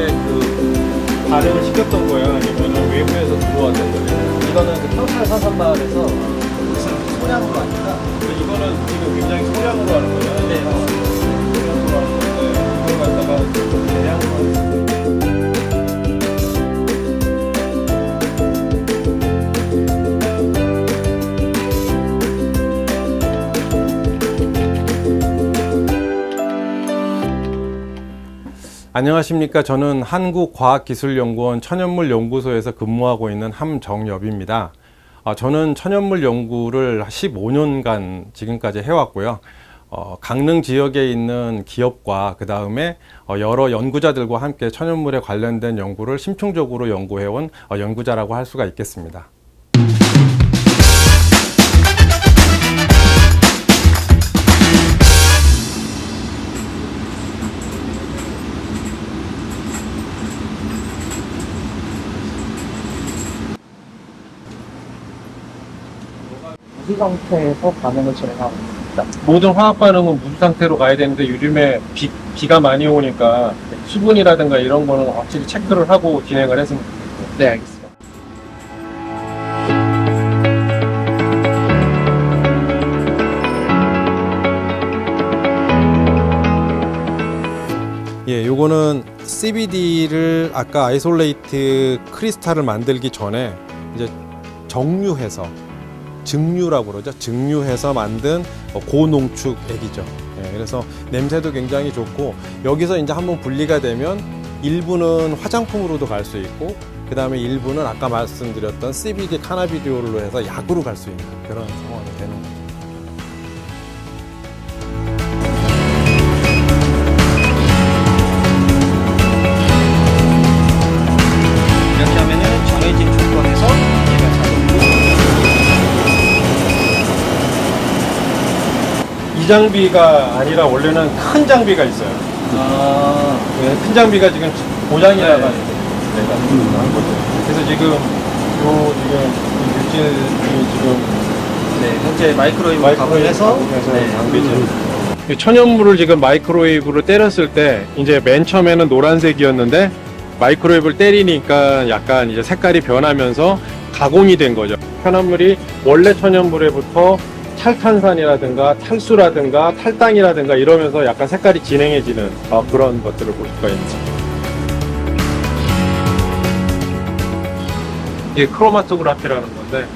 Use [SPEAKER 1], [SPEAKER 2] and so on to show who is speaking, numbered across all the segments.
[SPEAKER 1] 때 그 발효를 시켰던 거예요? 아니면 외부에서 들어왔던 거예요?
[SPEAKER 2] 이거는 그 평창산산마을에서 무슨 소량으로 하니까
[SPEAKER 1] 이거는 지금 굉장히 소량으로 하는 거예요?
[SPEAKER 2] 네,
[SPEAKER 1] 소량으로 하는 건데 이걸 갖다가 대량으로 하는 거예요. 안녕하십니까. 저는 한국과학기술연구원 천연물연구소에서 근무하고 있는 함정엽입니다. 저는 천연물 연구를 15년간 지금까지 해왔고요. 강릉 지역에 있는 기업과 그 다음에 여러 연구자들과 함께 천연물에 관련된 연구를 심층적으로 연구해온 연구자라고 할 수가 있겠습니다.
[SPEAKER 2] 무수 상태에서 반응을 진행하고 있습니다.
[SPEAKER 1] 모든 화학 반응은 무수 상태로 가야 되는데 요즘에 비가 많이 오니까 수분이라든가 이런 거는 확실히 체크를 하고 진행을 했으면 좋겠어요.
[SPEAKER 2] 네, 알겠습니다.
[SPEAKER 1] 예, 요거는 CBD를 아까 아이솔레이트 크리스탈을 만들기 전에 이제 정류해서 증류라고 그러죠. 증류해서 만든 고농축액이죠. 예, 그래서 냄새도 굉장히 좋고 여기서 이제 한번 분리가 되면 일부는 화장품으로도 갈 수 있고 그 다음에 일부는 아까 말씀드렸던 CBD 카나비디올로 해서 약으로 갈 수 있는 그런 상황이 되는 거죠.
[SPEAKER 2] 이렇게 하면은 정해진 조건에서 얘가 자동으로
[SPEAKER 1] 이 장비가 아니라 원래는 큰 장비가 있어요. 네, 큰 장비가 지금 고장이 나가지고 내가 한 거죠. 그래서 지금 이 물질이 지금
[SPEAKER 2] 네, 현재 마이크로웨이브 가공해서 네,
[SPEAKER 1] 장비죠. 천연물을 지금 마이크로웨이브로 때렸을 때 이제 맨 처음에는 노란색이었는데 마이크로웨이브를 때리니까 약간 이제 색깔이 변하면서 가공이 된 거죠. 천연물이 원래 천연물에부터 탈탄산이라든가 탈수라든가 탈당이라든가 이러면서 약간 색깔이 진행해지는 그런 것들을 볼 수가 있죠. 이게 크로마토그라피라는 건데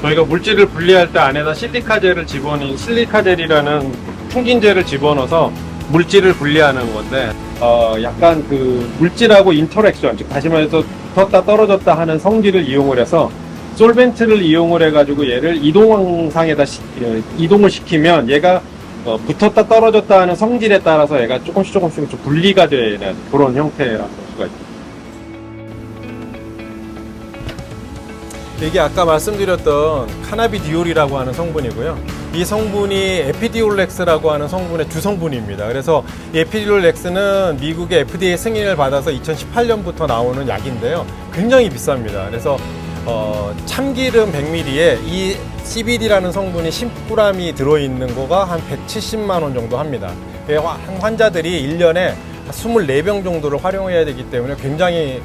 [SPEAKER 1] 저희가 물질을 분리할 때 안에다 실리카젤이라는 풍긴제를 집어넣어서 물질을 분리하는 건데 약간 그 물질하고 인터랙션, 즉 다시 말해서 붙었다 떨어졌다 하는 성질을 이용을 해서 솔벤트를 이용을 해가지고 얘를 이동항상에다 이동을 시키면 얘가 붙었다 떨어졌다 하는 성질에 따라서 얘가 조금씩 좀 분리가 되는 그런 형태라고 볼 수가 있습니다. 이게 아까 말씀드렸던 카나비디올이라고 하는 성분이고요. 이 성분이 에피디올렉스라고 하는 성분의 주성분입니다. 그래서 이 에피디올렉스는 미국의 FDA 승인을 받아서 2018년부터 나오는 약인데요. 굉장히 비쌉니다. 그래서 참기름 100ml에 이 CBD라는 성분이 10g이 들어있는 거가 한 170만 원 정도 합니다. 환자들이 1년에 24병 정도를 활용해야 되기 때문에 굉장히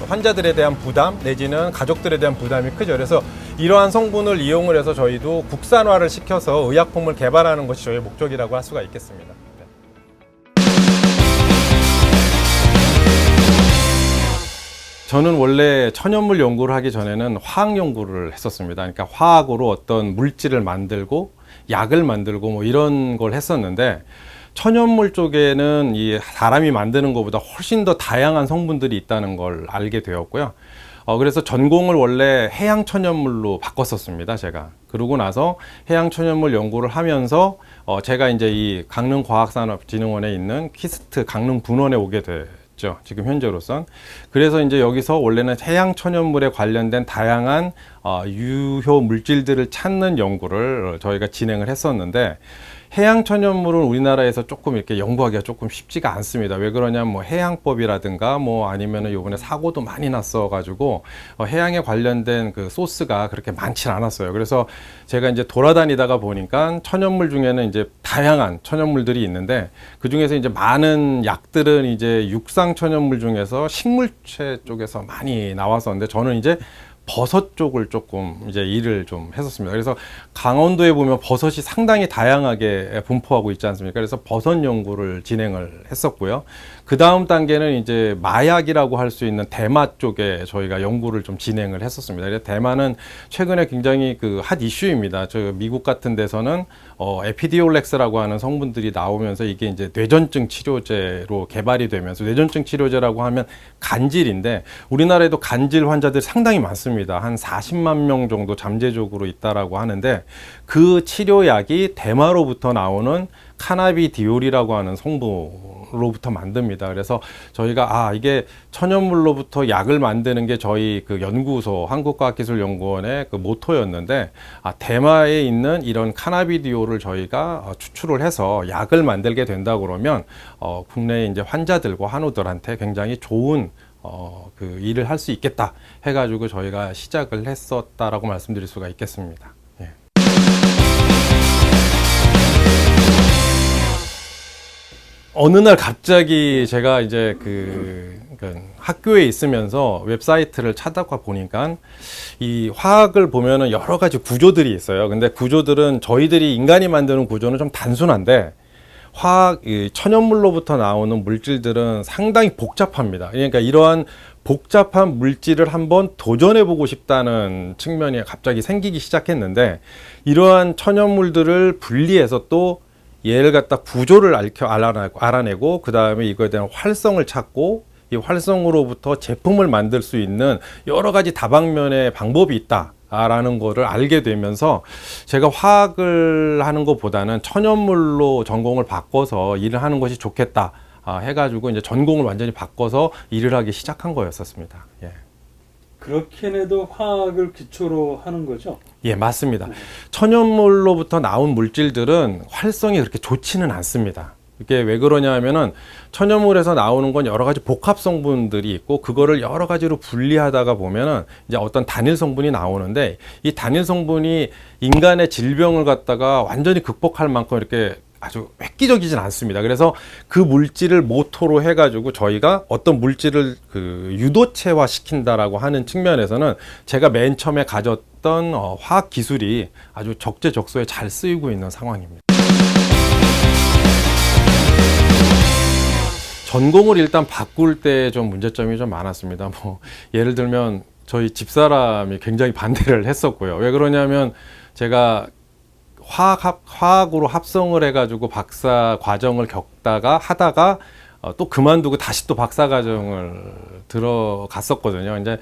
[SPEAKER 1] 환자들에 대한 부담 내지는 가족들에 대한 부담이 크죠. 그래서 이러한 성분을 이용을 해서 저희도 국산화를 시켜서 의약품을 개발하는 것이 저희의 목적이라고 할 수가 있겠습니다. 저는 원래 천연물 연구를 하기 전에는 화학 연구를 했었습니다. 그러니까 화학으로 어떤 물질을 만들고 약을 만들고 뭐 이런 걸 했었는데 천연물 쪽에는 이 사람이 만드는 것보다 훨씬 더 다양한 성분들이 있다는 걸 알게 되었고요. 그래서 전공을 원래 해양 천연물로 바꿨었습니다, 제가. 그러고 나서 해양 천연물 연구를 하면서 제가 이제 이 강릉과학산업진흥원에 있는 키스트 강릉 분원에 오게 됐죠, 지금 현재로선. 그래서 이제 여기서 원래는 해양 천연물에 관련된 다양한 유효 물질들을 찾는 연구를 저희가 진행을 했었는데 해양 천연물은 우리나라에서 조금 이렇게 연구하기가 조금 쉽지가 않습니다. 왜 그러냐면 뭐 해양법이라든가 뭐 아니면은 요번에 사고도 많이 났어가지고 해양에 관련된 그 소스가 그렇게 많지 않았어요. 그래서 제가 이제 돌아다니다가 보니까 천연물 중에는 이제 다양한 천연물들이 있는데 그 중에서 이제 많은 약들은 이제 육상 천연물 중에서 식물체 쪽에서 많이 나왔었는데 저는 이제 버섯 쪽을 조금 이제 일을 좀 했었습니다. 그래서 강원도에 보면 버섯이 상당히 다양하게 분포하고 있지 않습니까? 그래서 버섯 연구를 진행을 했었고요. 그 다음 단계는 이제 마약이라고 할 수 있는 대마 쪽에 저희가 연구를 좀 진행을 했었습니다. 그래서 대마는 최근에 굉장히 그 핫 이슈입니다. 저 미국 같은 데서는 에피디올렉스라고 하는 성분들이 나오면서 이게 이제 뇌전증 치료제로 개발이 되면서 뇌전증 치료제라고 하면 간질인데 우리나라에도 간질 환자들이 상당히 많습니다. 한 40만 명 정도 잠재적으로 있다라고 하는데 그 치료약이 대마로부터 나오는 카나비디올이라고 하는 성분으로부터 만듭니다. 그래서 저희가 이게 천연물로부터 약을 만드는 게 저희 그 연구소 한국과학기술연구원의 그 모토였는데 대마에 있는 이런 카나비디올을 저희가 추출을 해서 약을 만들게 된다 그러면 국내에 이제 환자들과 한우들한테 굉장히 좋은 그 일을 할 수 있겠다 해가지고 저희가 시작을 했었다라고 말씀드릴 수가 있겠습니다. 예. 어느 날 갑자기 제가 이제 그 학교에 있으면서 웹사이트를 찾아가 보니까 이 화학을 보면은 여러 가지 구조들이 있어요. 근데 구조들은 저희들이 인간이 만드는 구조는 좀 단순한데 천연물로부터 나오는 물질들은 상당히 복잡합니다. 그러니까 이러한 복잡한 물질을 한번 도전해보고 싶다는 측면이 갑자기 생기기 시작했는데 이러한 천연물들을 분리해서 또 얘를 갖다 구조를 알아내고 그 다음에 이거에 대한 활성을 찾고 이 활성으로부터 제품을 만들 수 있는 여러 가지 다방면의 방법이 있다라는 거를 알게 되면서 제가 화학을 하는 것보다는 천연물로 전공을 바꿔서 일을 하는 것이 좋겠다 해가지고 이제 전공을 완전히 바꿔서 일을 하기 시작한 거였었습니다. 예.
[SPEAKER 3] 그렇긴 해도 화학을 기초로 하는 거죠?
[SPEAKER 1] 예, 맞습니다. 천연물로부터 나온 물질들은 활성이 그렇게 좋지는 않습니다. 이게 왜 그러냐 하면은 천연물에서 나오는 건 여러 가지 복합 성분들이 있고 그거를 여러 가지로 분리하다가 보면은 이제 어떤 단일 성분이 나오는데 이 단일 성분이 인간의 질병을 갖다가 완전히 극복할 만큼 이렇게 아주 획기적이진 않습니다. 그래서 그 물질을 모토로 해가지고 저희가 어떤 물질을 그 유도체화 시킨다라고 하는 측면에서는 제가 맨 처음에 가졌던 화학 기술이 아주 적재적소에 잘 쓰이고 있는 상황입니다. 전공을 일단 바꿀 때 좀 문제점이 좀 많았습니다. 뭐 예를 들면 저희 집사람이 굉장히 반대를 했었고요. 왜 그러냐면 제가 화학으로 합성을 해가지고 박사 과정을 하다가 또 그만두고 다시 또 박사 과정을 들어갔었거든요. 이제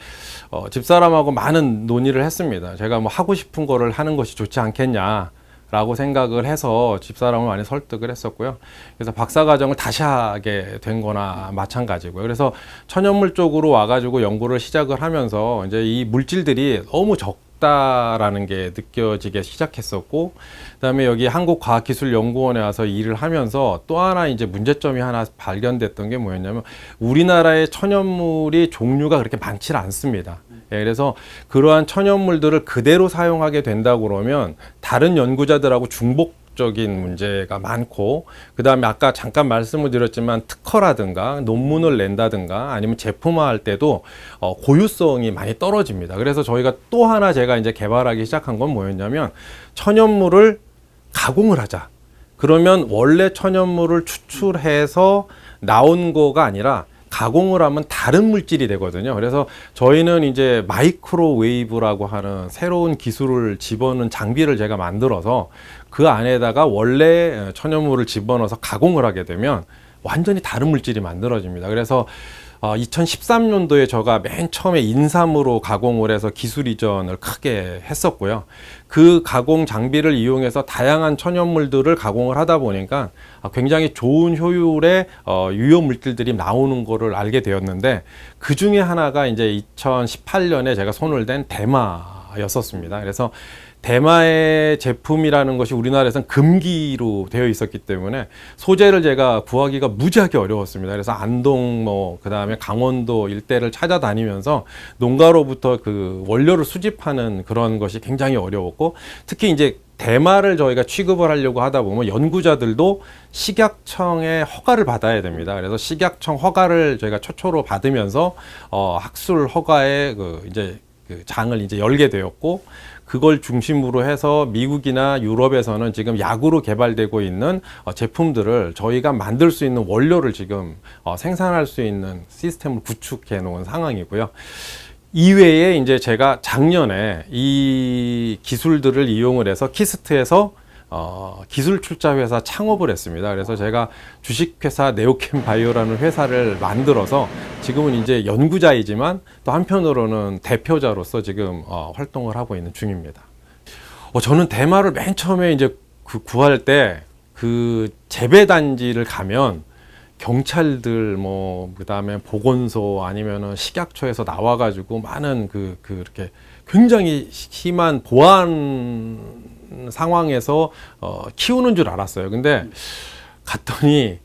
[SPEAKER 1] 집사람하고 많은 논의를 했습니다. 제가 뭐 하고 싶은 거를 하는 것이 좋지 않겠냐라고 생각을 해서 집사람을 많이 설득을 했었고요. 그래서 박사 과정을 다시 하게 된 거나 마찬가지고요. 그래서 천연물 쪽으로 와가지고 연구를 시작을 하면서 이제 이 물질들이 너무 라는 게 느껴지기 시작했었고 그다음에 여기 한국과학기술연구원에 와서 일을 하면서 또 하나 이제 문제점이 하나 발견됐던 게 뭐였냐면 우리나라의 천연물이 종류가 그렇게 많지 않습니다. 예, 그래서 그러한 천연물들을 그대로 사용하게 된다 그러면 다른 연구자들하고 중복적인 문제가 많고 그 다음에 아까 잠깐 말씀을 드렸지만 특허라든가 논문을 낸다든가 아니면 제품화할 때도 고유성이 많이 떨어집니다. 그래서 저희가 또 하나 제가 이제 개발하기 시작한 건 뭐였냐면 천연물을 가공을 하자. 그러면 원래 천연물을 추출해서 나온 거가 아니라 가공을 하면 다른 물질이 되거든요. 그래서 저희는 이제 마이크로웨이브라고 하는 새로운 기술을 집어넣은 장비를 제가 만들어서 그 안에다가 원래 천연물을 집어넣어서 가공을 하게 되면 완전히 다른 물질이 만들어집니다. 그래서 2013년도에 제가 맨 처음에 인삼으로 가공을 해서 기술 이전을 크게 했었고요. 그 가공 장비를 이용해서 다양한 천연물들을 가공을 하다 보니까 굉장히 좋은 효율의 유효 물질들이 나오는 거를 알게 되었는데 그 중에 하나가 이제 2018년에 제가 손을 댄 대마 대마였었습니다. 그래서 대마의 제품이라는 것이 우리나라에서는 금기로 되어 있었기 때문에 소재를 제가 구하기가 무지하게 어려웠습니다. 그래서 안동 그다음에 강원도 일대를 찾아다니면서 농가로부터 그 원료를 수집하는 그런 것이 굉장히 어려웠고, 특히 이제 대마를 저희가 취급을 하려고 하다 보면 연구자들도 식약청의 허가를 받아야 됩니다. 그래서 식약청 허가를 저희가 최초로 받으면서 학술 허가의 그 장을 이제 열게 되었고, 그걸 중심으로 해서 미국이나 유럽에서는 지금 약으로 개발되고 있는 제품들을 저희가 만들 수 있는 원료를 지금 생산할 수 있는 시스템을 구축해 놓은 상황이고요. 이외에 이제 제가 작년에 이 기술들을 이용을 해서 키스트에서 기술 출자 회사 창업을 했습니다. 그래서 제가 주식회사 네오캠 바이오라는 회사를 만들어서 지금은 이제 연구자이지만 또 한편으로는 대표자로서 지금 활동을 하고 있는 중입니다. 저는 대마를 맨 처음에 이제 구할 때 그 재배 단지를 가면 경찰들 그다음에 보건소 아니면은 식약처에서 나와가지고 많은 그렇게 굉장히 심한 보안 상황에서 키우는 줄 알았어요. 근데 갔더니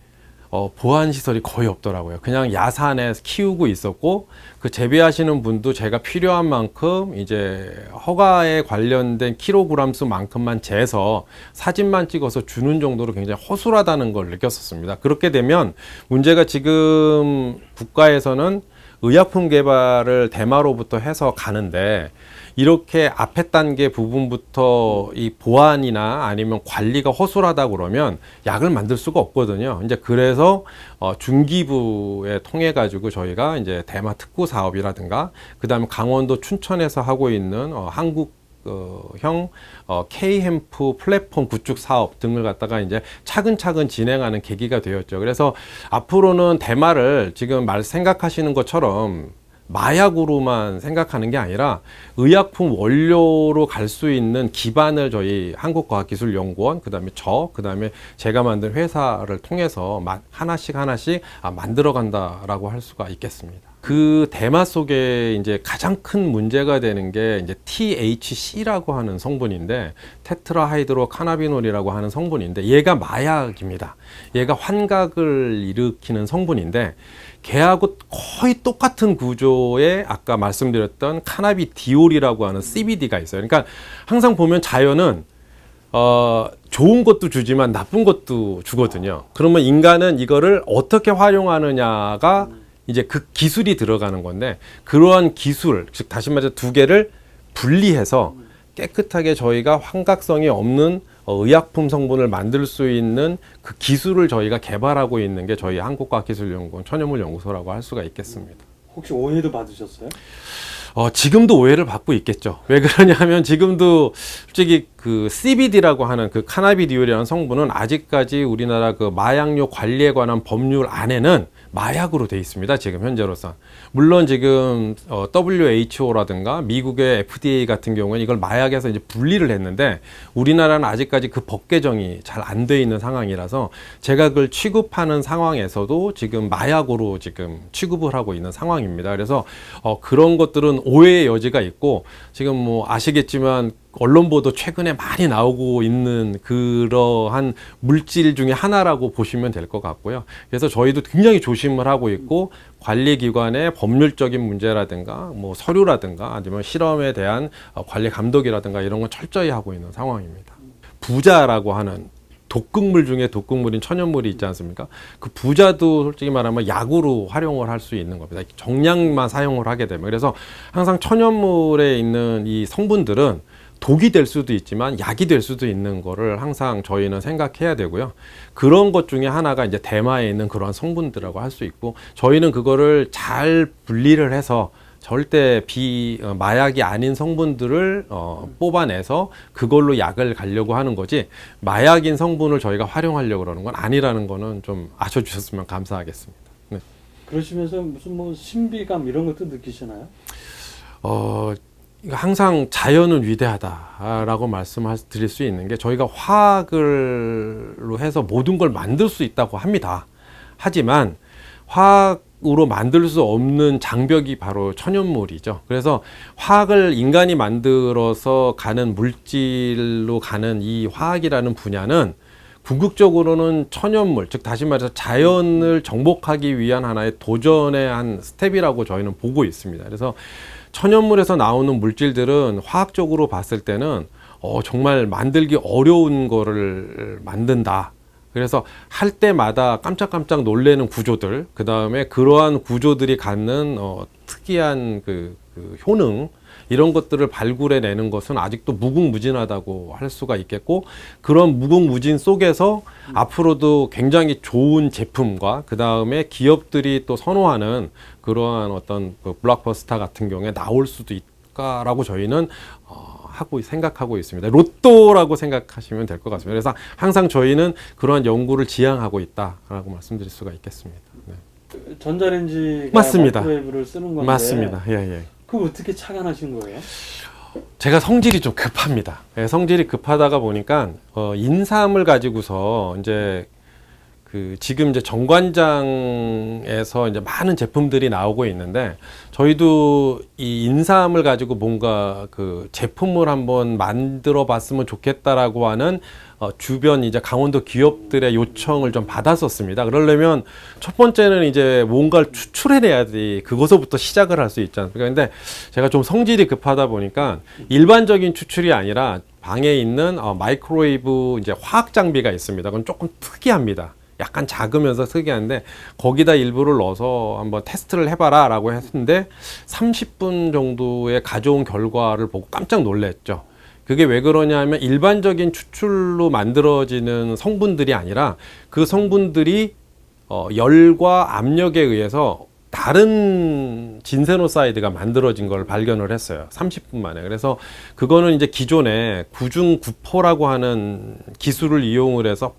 [SPEAKER 1] 보안 시설이 거의 없더라고요. 그냥 야산에 키우고 있었고, 그 재배하시는 분도 제가 필요한 만큼 이제 허가에 관련된 킬로그램 수만큼만 재서 사진만 찍어서 주는 정도로 굉장히 허술하다는 걸 느꼈었습니다. 그렇게 되면 문제가, 지금 국가에서는 의약품 개발을 대마로부터 해서 가는데 이렇게 앞에 단계 부분부터 이 보안이나 아니면 관리가 허술하다 그러면 약을 만들 수가 없거든요. 이제 그래서 중기부에 통해 가지고 저희가 이제 대마 특구 사업이라든가, 그다음에 강원도 춘천에서 하고 있는 한국형 K햄프 플랫폼 구축 사업 등을 갖다가 이제 차근차근 진행하는 계기가 되었죠. 그래서 앞으로는 대마를 지금 생각하시는 것처럼 마약으로만 생각하는 게 아니라 의약품 원료로 갈 수 있는 기반을 저희 한국과학기술연구원, 그다음에 그다음에 제가 만든 회사를 통해서 하나씩 만들어 간다라고 할 수가 있겠습니다. 그 대마 속에 이제 가장 큰 문제가 되는 게 이제 THC라고 하는 성분인데, 테트라하이드로 카나비놀이라고 하는 성분인데, 얘가 마약입니다. 얘가 환각을 일으키는 성분인데, 걔하고 거의 똑같은 구조의 아까 말씀드렸던 카나비디올이라고 하는 CBD가 있어요. 그러니까 항상 보면 자연은 좋은 것도 주지만 나쁜 것도 주거든요. 그러면 인간은 이거를 어떻게 활용하느냐가 이제 그 기술이 들어가는 건데, 그러한 기술, 즉 다시 말해서 두 개를 분리해서 깨끗하게 저희가 환각성이 없는 의약품 성분을 만들 수 있는 그 기술을 저희가 개발하고 있는 게 저희 한국과학기술연구원 천연물연구소라고 할 수가 있겠습니다.
[SPEAKER 3] 혹시 오해도 받으셨어요?
[SPEAKER 1] 지금도 오해를 받고 있겠죠. 왜 그러냐면 지금도 솔직히 그 CBD라고 하는 그 카나비디올이라는 성분은 아직까지 우리나라 그 마약류 관리에 관한 법률 안에는 마약으로 돼 있습니다. 지금 현재로서. 물론 지금 WHO라든가 미국의 FDA 같은 경우는 이걸 마약에서 이제 분리를 했는데, 우리나라는 아직까지 그 법 개정이 잘 안 돼 있는 상황이라서 제가 그걸 취급하는 상황에서도 지금 마약으로 지금 취급을 하고 있는 상황입니다. 그래서 그런 것들은 오해의 여지가 있고, 지금 아시겠지만 언론 보도 최근에 많이 나오고 있는 그러한 물질 중에 하나라고 보시면 될 것 같고요. 그래서 저희도 굉장히 조심을 하고 있고, 관리기관의 법률적인 문제라든가 서류라든가 아니면 실험에 대한 관리 감독이라든가 이런 건 철저히 하고 있는 상황입니다. 부자라고 하는 독극물 중에 독극물인 천연물이 있지 않습니까? 그 부자도 솔직히 말하면 약으로 활용을 할 수 있는 겁니다. 정량만 사용을 하게 되면. 그래서 항상 천연물에 있는 이 성분들은 독이 될 수도 있지만 약이 될 수도 있는 거를 항상 저희는 생각해야 되고요. 그런 것 중에 하나가 이제 대마에 있는 그런 성분들이라고 할 수 있고, 저희는 그거를 잘 분리를 해서 절대 마약이 아닌 성분들을 뽑아내서 그걸로 약을 가려고 하는 거지, 마약인 성분을 저희가 활용하려고 그러는 건 아니라는 거는 좀 아셔주셨으면 감사하겠습니다. 네.
[SPEAKER 3] 그러시면서 무슨 신비감 이런 것도 느끼시나요?
[SPEAKER 1] 항상 자연은 위대하다라고 말씀드릴 수 있는 게, 저희가 화학으로 해서 모든 걸 만들 수 있다고 합니다. 하지만 화학 화학으로 만들 수 없는 장벽이 바로 천연물이죠. 그래서 화학을 인간이 만들어서 가는 물질로 가는 이 화학이라는 분야는 궁극적으로는 천연물, 즉 다시 말해서 자연을 정복하기 위한 하나의 도전의 한 스텝이라고 저희는 보고 있습니다. 그래서 천연물에서 나오는 물질들은 화학적으로 봤을 때는 정말 만들기 어려운 거를 만든다. 그래서 할 때마다 깜짝깜짝 놀래는 구조들, 그 다음에 그러한 구조들이 갖는 특이한 그 효능, 이런 것들을 발굴해내는 것은 아직도 무궁무진하다고 할 수가 있겠고, 그런 무궁무진 속에서 앞으로도 굉장히 좋은 제품과 그 다음에 기업들이 또 선호하는 그러한 어떤 그 블록버스터 같은 경우에 나올 수도 있다라고 저희는 생각하고 있습니다. 로또라고 생각하시면 될 것 같습니다. 그래서 항상 저희는 그러한 연구를 지향하고 있다라고 말씀드릴 수가 있겠습니다. 네.
[SPEAKER 3] 전자레인지가
[SPEAKER 1] 맞습니다.
[SPEAKER 3] 마이크로웨이브를 쓰는 건데
[SPEAKER 1] 맞습니다. 예.
[SPEAKER 3] 그거 어떻게 착안하신 거예요?
[SPEAKER 1] 제가 성질이 좀 급합니다. 예, 성질이 급하다가 보니까 인삼을 가지고서 이제 지금 이제 정관장에서 이제 많은 제품들이 나오고 있는데, 저희도 이 인삼을 가지고 뭔가 그 제품을 한번 만들어 봤으면 좋겠다라고 하는 주변 이제 강원도 기업들의 요청을 좀 받았었습니다. 그러려면 첫 번째는 이제 뭔가를 추출해내야지 그것부터 시작을 할 수 있지 않습니까? 근데 제가 좀 성질이 급하다 보니까 일반적인 추출이 아니라 방에 있는 마이크로웨이브 이제 화학 장비가 있습니다. 그건 조금 특이합니다. 약간 작으면서 특이한데 거기다 일부를 넣어서 한번 테스트를 해봐라 라고 했는데 30분 정도에 가져온 결과를 보고 깜짝 놀랐죠. 그게 왜 그러냐면 일반적인 추출로 만들어지는 성분들이 아니라 그 성분들이 열과 압력에 의해서 다른 진세노사이드가 만들어진 걸 발견을 했어요. 30분 만에. 그래서 그거는 이제 기존에 구중구포라고 하는 기술을 이용을 해서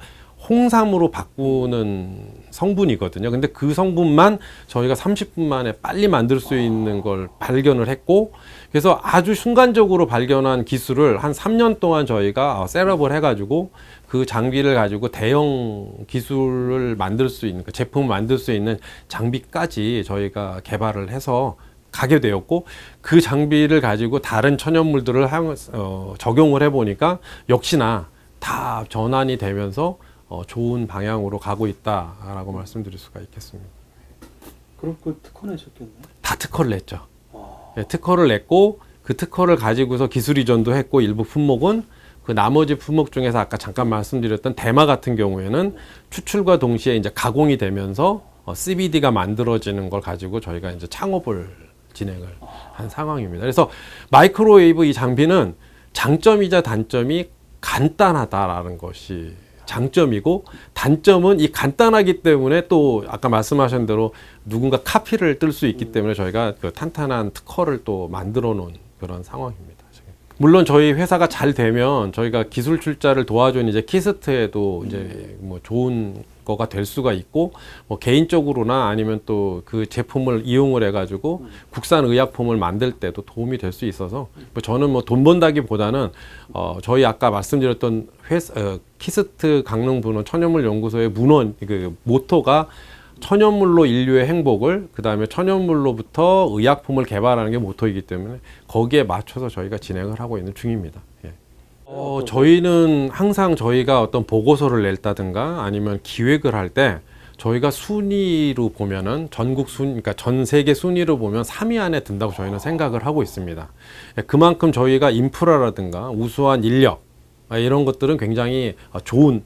[SPEAKER 1] 홍삼으로 바꾸는 성분이거든요. 근데 그 성분만 저희가 30분 만에 빨리 만들 수 있는 걸 발견을 했고, 그래서 아주 순간적으로 발견한 기술을 한 3년 동안 저희가 셋업을 해가지고 그 장비를 가지고 대형 기술을 만들 수 있는, 제품을 만들 수 있는 장비까지 저희가 개발을 해서 가게 되었고, 그 장비를 가지고 다른 천연물들을 적용을 해보니까 역시나 다 전환이 되면서 좋은 방향으로 가고 있다라고 말씀드릴 수가 있겠습니다.
[SPEAKER 3] 그럼 그 특허 내셨겠네?
[SPEAKER 1] 다 특허를 냈죠. 네, 특허를 냈고 그 특허를 가지고서 기술 이전도 했고, 일부 품목은 그 나머지 품목 중에서 아까 잠깐 말씀드렸던 대마 같은 경우에는 추출과 동시에 이제 가공이 되면서 CBD가 만들어지는 걸 가지고 저희가 이제 창업을 진행을 한 상황입니다. 그래서 마이크로웨이브 이 장비는 장점이자 단점이 간단하다라는 것이 장점이고, 단점은 이 간단하기 때문에 또 아까 말씀하신 대로 누군가 카피를 뜰 수 있기 때문에 저희가 그 탄탄한 특허를 또 만들어 놓은 그런 상황입니다. 물론 저희 회사가 잘 되면 저희가 기술 출자를 도와준 이제 키스트에도 이제 뭐 좋은 거가 될 수가 있고, 뭐 개인적으로나 아니면 또 그 제품을 이용을 해가지고 국산 의약품을 만들 때도 도움이 될 수 있어서, 뭐 저는 뭐 돈 번다기보다는 저희 아까 말씀드렸던 키스트 강릉분원 천연물 연구소의 문원 그 모토가 천연물로 인류의 행복을, 그 다음에 천연물로부터 의약품을 개발하는 게 모토이기 때문에 거기에 맞춰서 저희가 진행을 하고 있는 중입니다. 예. 저희는 항상 저희가 어떤 보고서를 낼다든가 아니면 기획을 할 때 저희가 순위로 보면은 전국 순위, 그러니까 전 세계 순위로 보면 3위 안에 든다고 저희는 생각을 하고 있습니다. 예, 그만큼 저희가 인프라라든가 우수한 인력, 이런 것들은 굉장히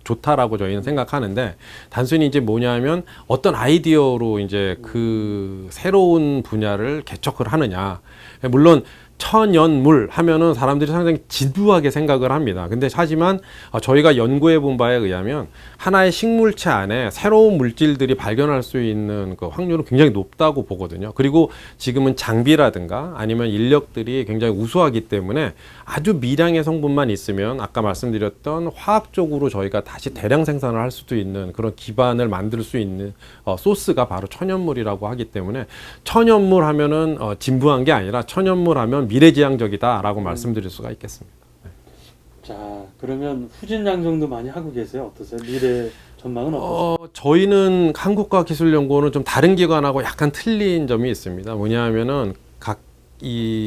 [SPEAKER 1] 좋다라고 저희는 생각하는데, 단순히 이제 뭐냐면 어떤 아이디어로 이제 그 새로운 분야를 개척을 하느냐. 물론 천연물 하면은 사람들이 상당히 진부하게 생각을 합니다. 근데 하지만 저희가 연구해 본 바에 의하면 하나의 식물체 안에 새로운 물질들이 발견할 수 있는 그 확률은 굉장히 높다고 보거든요. 그리고 지금은 장비라든가 아니면 인력들이 굉장히 우수하기 때문에 아주 미량의 성분만 있으면 아까 말씀드렸던 화학적으로 저희가 다시 대량 생산을 할 수도 있는 그런 기반을 만들 수 있는 소스가 바로 천연물이라고 하기 때문에, 천연물 하면은 진부한 게 아니라 천연물 하면 미래지향적이다라고 말씀드릴 수가 있겠습니다.
[SPEAKER 3] 자, 그러면 후진 양성도 많이 하고 계세요? 어떠세요? 미래 전망은 어떠세요?
[SPEAKER 1] 저희는 한국과학기술연구원은 좀 다른 기관하고 약간 틀린 점이 있습니다. 뭐냐면은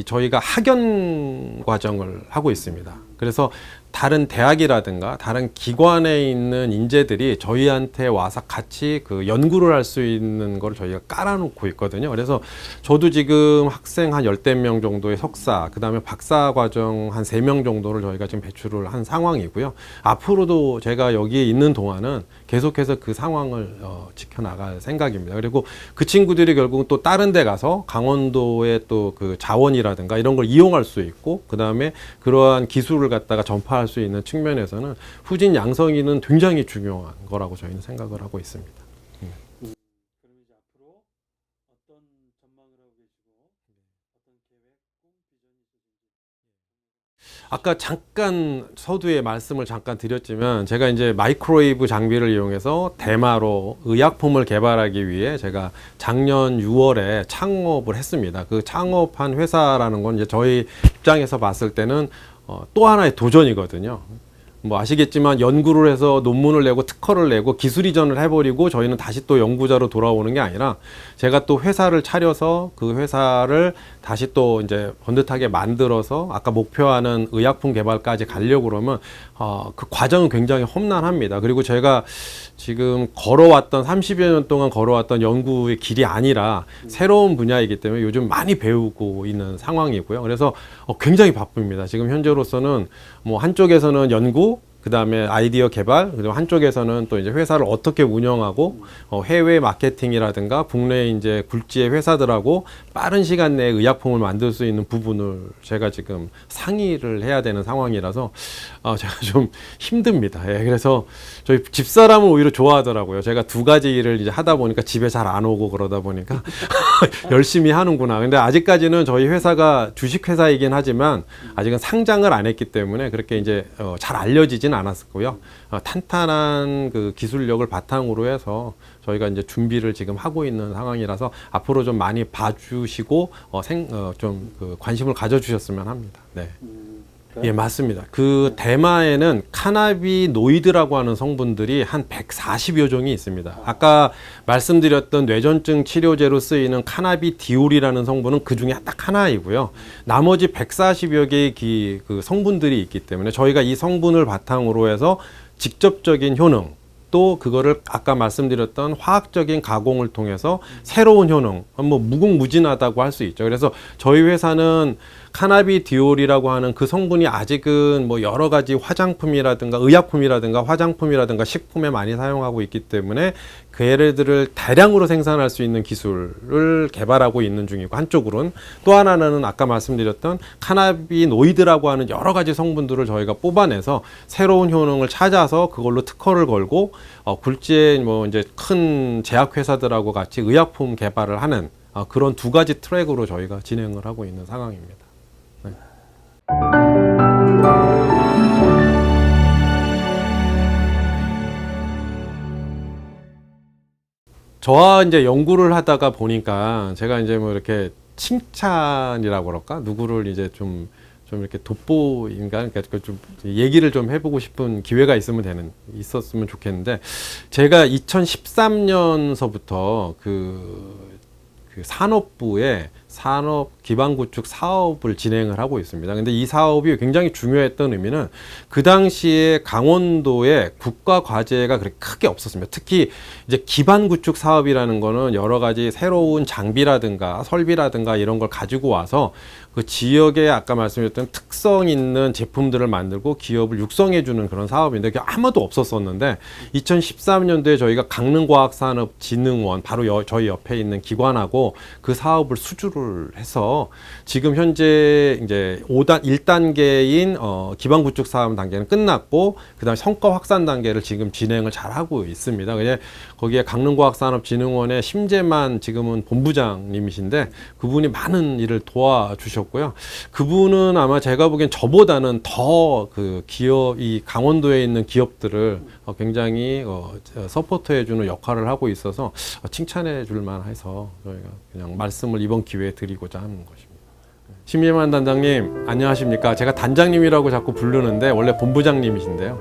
[SPEAKER 1] 저희가 학연 과정을 하고 있습니다. 그래서 다른 대학이라든가 다른 기관에 있는 인재들이 저희한테 와서 같이 그 연구를 할 수 있는 걸 저희가 깔아놓고 있거든요. 그래서 저도 지금 학생 한 10명 정도의 석사, 그 다음에 박사 과정 한 3명 정도를 저희가 지금 배출을 한 상황이고요. 앞으로도 제가 여기에 있는 동안은 계속해서 그 상황을 지켜나갈 생각입니다. 그리고 그 친구들이 결국은 또 다른 데 가서 강원도의 또 그 자원이라든가 이런 걸 이용할 수 있고, 그 다음에 그러한 기술을 갖다가 전파할 수 있는 측면에서는 후진 양성이는 굉장히 중요한 거라고 저희는 생각을 하고 있습니다.
[SPEAKER 3] 그럼 이제 앞으로 어떤 전망을 하고 계시고 어떤 계획, 꿈, 비전이 있으신지.
[SPEAKER 1] 아까 잠깐 서두에 말씀을 잠깐 드렸지만 제가 이제 마이크로웨이브 장비를 이용해서 대마로 의약품을 개발하기 위해 제가 작년 6월에 창업을 했습니다. 그 창업한 회사라는 건 이제 저희 입장에서 봤을 때는 또 하나의 도전이거든요. 뭐 아시겠지만 연구를 해서 논문을 내고 특허를 내고 기술 이전을 해버리고 저희는 다시 또 연구자로 돌아오는 게 아니라 제가 또 회사를 차려서 그 회사를 다시 또 이제 번듯하게 만들어서 아까 목표하는 의약품 개발까지 가려고 그러면 그 과정은 굉장히 험난합니다. 그리고 제가 지금 걸어왔던 30여 년 동안 걸어왔던 연구의 길이 아니라 새로운 분야이기 때문에 요즘 많이 배우고 있는 상황이고요. 그래서 굉장히 바쁩니다. 지금 현재로서는 뭐 한쪽에서는 연구, 그 다음에 아이디어 개발, 그리고 한쪽에서는 또 이제 회사를 어떻게 운영하고 해외 마케팅이라든가 국내 이제 굴지의 회사들하고 빠른 시간 내에 의약품을 만들 수 있는 부분을 제가 지금 상의를 해야 되는 상황이라서 제가 좀 힘듭니다. 예, 그래서 저희 집사람은 오히려 좋아하더라고요. 제가 두 가지 일을 이제 하다 보니까 집에 잘 안 오고 그러다 보니까 열심히 하는구나. 근데 아직까지는 저희 회사가 주식회사이긴 하지만 아직은 상장을 안 했기 때문에 그렇게 이제 잘 알려지진 않았고요. 탄탄한 그 기술력을 바탕으로 해서 저희가 이제 준비를 지금 하고 있는 상황이라서 앞으로 좀 많이 봐주시고 좀 그 관심을 가져주셨으면 합니다. 네. 예, 맞습니다. 그 대마에는 카나비노이드라고 하는 성분들이 한 140여 종이 있습니다. 아까 말씀드렸던 뇌전증 치료제로 쓰이는 카나비디올이라는 성분은 그 중에 딱 하나이고요. 나머지 140여 개의 그 성분들이 있기 때문에 저희가 이 성분을 바탕으로 해서 직접적인 효능, 또 그거를 아까 말씀드렸던 화학적인 가공을 통해서 새로운 효능, 뭐 무궁무진하다고 할 수 있죠. 그래서 저희 회사는 카나비디올이라고 하는 그 성분이 아직은 뭐 여러 가지 화장품이라든가 의약품이라든가 화장품이라든가 식품에 많이 사용하고 있기 때문에 그 얘네들을 대량으로 생산할 수 있는 기술을 개발하고 있는 중이고, 한쪽으로는 또 하나는 아까 말씀드렸던 카나비노이드라고 하는 여러 가지 성분들을 저희가 뽑아내서 새로운 효능을 찾아서 그걸로 특허를 걸고 굴지의 뭐 이제 큰 제약회사들하고 같이 의약품 개발을 하는 그런 두 가지 트랙으로 저희가 진행을 하고 있는 상황입니다. 네. 저와 이제 연구를 하다가 보니까 제가 이제 뭐 이렇게 칭찬이라고 그럴까? 누구를 이제 좀 이렇게 돋보인가? 그러니까 좀 얘기를 좀 해보고 싶은 기회가 있었으면 좋겠는데, 제가 2013년서부터 그 산업부에 산업 기반 구축 사업을 진행을 하고 있습니다. 근데 이 사업이 굉장히 중요했던 의미는 그 당시에 강원도에 국가 과제가 그렇게 크게 없었습니다. 특히 이제 기반 구축 사업이라는 거는 여러 가지 새로운 장비라든가 설비라든가 이런 걸 가지고 와서 그 지역에 아까 말씀드렸던 특성 있는 제품들을 만들고 기업을 육성해주는 그런 사업인데 그게 아무도 없었었는데 2013년도에 저희가 강릉과학산업진흥원 바로 저희 옆에 있는 기관하고 그 사업을 수주를 해서 지금 현재 이제 1단계인 기반 구축 사업 단계는 끝났고 그다음에 성과 확산 단계를 지금 진행을 잘 하고 있습니다. 그냥 거기에 강릉과학산업진흥원의 심재만 지금은 본부장님이신데 그분이 많은 일을 도와주셨고요. 그분은 아마 제가 보기엔 저보다는 더 그 기업, 이 강원도에 있는 기업들을 굉장히 서포트해주는 역할을 하고 있어서 칭찬해 줄 만해서 저희가 그냥 말씀을 이번 기회에 드리고자 하는 것입니다. 심예만 단장님 안녕하십니까. 제가 단장님이라고 자꾸 부르는데 원래 본부장님이신데요.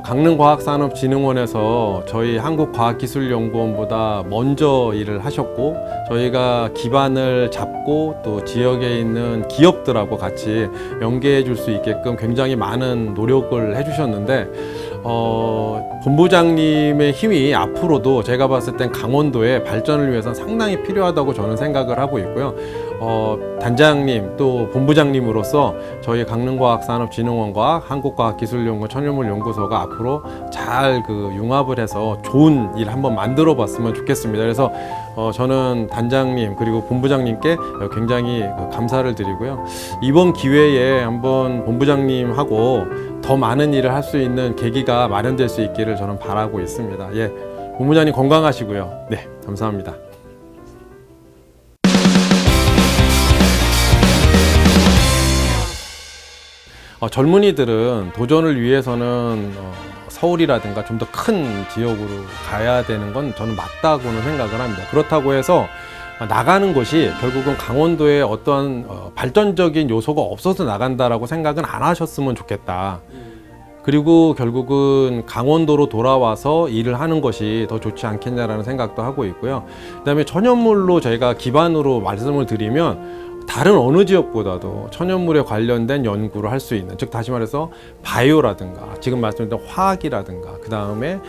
[SPEAKER 1] 강릉과학산업진흥원에서 저희 한국과학기술연구원보다 먼저 일을 하셨고, 저희가 기반을 잡고 또 지역에 있는 기업들하고 같이 연계해 줄 수 있게끔 굉장히 많은 노력을 해주셨는데, 본부장님의 힘이 앞으로도 제가 봤을 땐 강원도의 발전을 위해서는 상당히 필요하다고 저는 생각을 하고 있고요. 단장님 또 본부장님으로서 저희 강릉과학산업진흥원과 한국과학기술연구원 천연물연구소가 앞으로 잘 융합을 해서 좋은 일 한번 만들어 봤으면 좋겠습니다. 그래서 저는 단장님 그리고 본부장님께 굉장히 감사를 드리고요. 이번 기회에 한번 본부장님하고 더 많은 일을 할 수 있는 계기가 마련될 수 있기를 저는 바라고 있습니다. 예, 본부장님 건강하시고요. 네, 감사합니다. 젊은이들은 도전을 위해서는 서울이라든가 좀 더 큰 지역으로 가야 되는 건 저는 맞다고는 생각을 합니다. 그렇다고 해서 나가는 것이 결국은 강원도에 어떤 발전적인 요소가 없어서 나간다라고 생각은 안 하셨으면 좋겠다. 그리고 결국은 강원도로 돌아와서 일을 하는 것이 더 좋지 않겠냐라는 생각도 하고 있고요. 그다음에 천연물로 저희가 기반으로 말씀을 드리면 다른 어느 지역보다도 천연물에 관련된 연구를 할 수 있는, 즉 다시 말해서 바이오라든가 지금 말씀드린 화학이라든가 그 다음에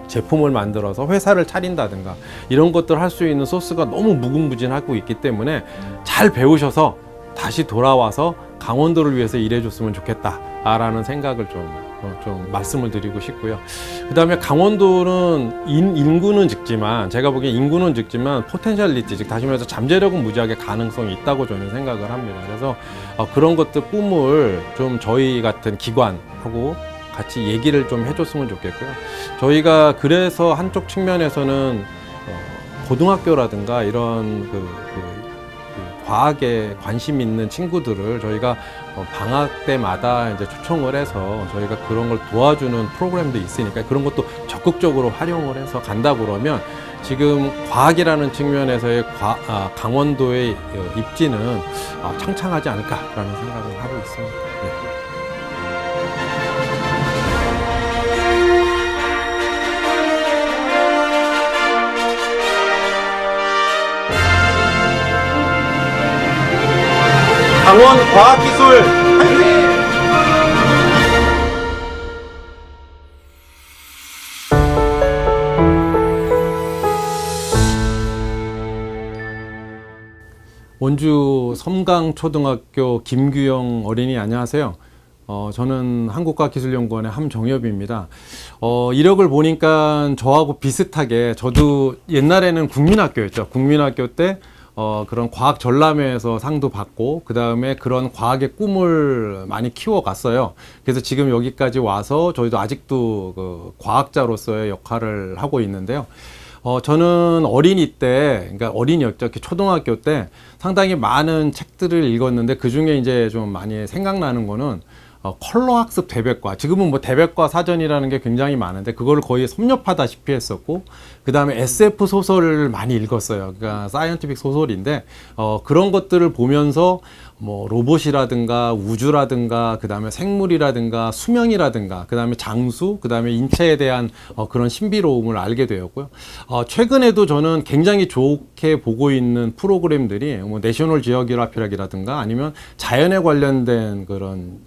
[SPEAKER 1] 제품을 만들어서 회사를 차린다든가 이런 것들 할 수 있는 소스가 너무 무궁무진하고 있기 때문에 잘 배우셔서 다시 돌아와서 강원도를 위해서 일해줬으면 좋겠다라는 생각을 좀 말씀을 드리고 싶고요. 그 다음에 강원도는 인구는 적지만, 제가 보기엔 인구는 적지만 포텐셜리티, 즉 다시 말해서 잠재력은 무지하게 가능성이 있다고 저는 생각을 합니다. 그래서 그런 것들 꿈을 좀 저희 같은 기관하고 같이 얘기를 좀 해줬으면 좋겠고요. 저희가 그래서 한쪽 측면에서는 고등학교라든가 이런 과학에 관심 있는 친구들을 저희가 방학 때마다 이제 초청을 해서 저희가 그런 걸 도와주는 프로그램도 있으니까 그런 것도 적극적으로 활용을 해서 간다 그러면 지금 과학이라는 측면에서의 강원도의 입지는 창창하지 않을까라는 생각을 하고 있습니다. 네. 강원 과학기술 화이팅! 원주 섬강초등학교 김규영 어린이 안녕하세요. 저는 한국과학기술연구원의 함정엽입니다. 이력을 보니까 저하고 비슷하게 저도 옛날에는 국민학교였죠. 국민학교 때 그런 과학 전람회에서 상도 받고 그 다음에 그런 과학의 꿈을 많이 키워갔어요. 그래서 지금 여기까지 와서 저희도 아직도 과학자로서의 역할을 하고 있는데요. 저는 어린이 때, 그러니까 어린이였죠. 초등학교 때 상당히 많은 책들을 읽었는데 그 중에 이제 좀 많이 생각나는 거는 컬러 학습 대백과, 지금은 뭐 대백과 사전이라는 게 굉장히 많은데 그걸 거의 섭렵하다시피 했었고, 그 다음에 SF 소설을 많이 읽었어요. 그러니까 사이언티픽 소설인데 그런 것들을 보면서 뭐 로봇이라든가 우주라든가 그 다음에 생물이라든가 수명이라든가 그 다음에 장수, 그 다음에 인체에 대한 그런 신비로움을 알게 되었고요. 최근에도 저는 굉장히 좋게 보고 있는 프로그램들이 뭐 내셔널 지오그래피라든가 아니면 자연에 관련된 그런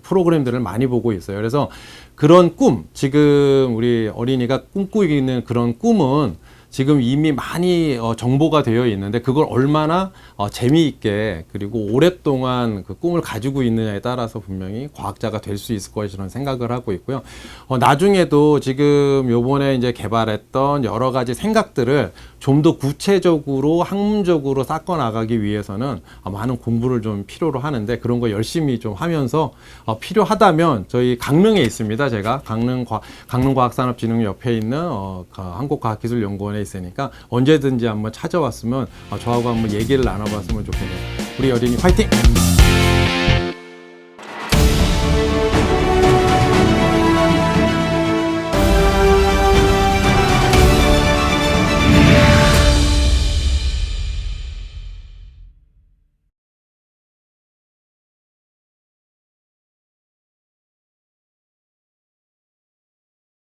[SPEAKER 1] 프로그램들을 많이 보고 있어요. 그래서 그런 꿈, 지금 우리 어린이가 꿈꾸고 있는 그런 꿈은 지금 이미 많이 정보가 되어 있는데 그걸 얼마나 재미있게 그리고 오랫동안 그 꿈을 가지고 있느냐에 따라서 분명히 과학자가 될 수 있을 것이라는 생각을 하고 있고요. 나중에도 지금 요번에 이제 개발했던 여러 가지 생각들을 좀 더 구체적으로 학문적으로 쌓아 나가기 위해서는 많은 공부를 좀 필요로 하는데 그런 거 열심히 좀 하면서 필요하다면 저희 강릉에 있습니다. 제가 강릉과학산업진흥 옆에 있는 한국과학기술연구원에 있으니까 언제든지 한번 찾아왔으면 저하고 한번 얘기를 나눠봤으면 좋겠네요. 우리 어린이 화이팅!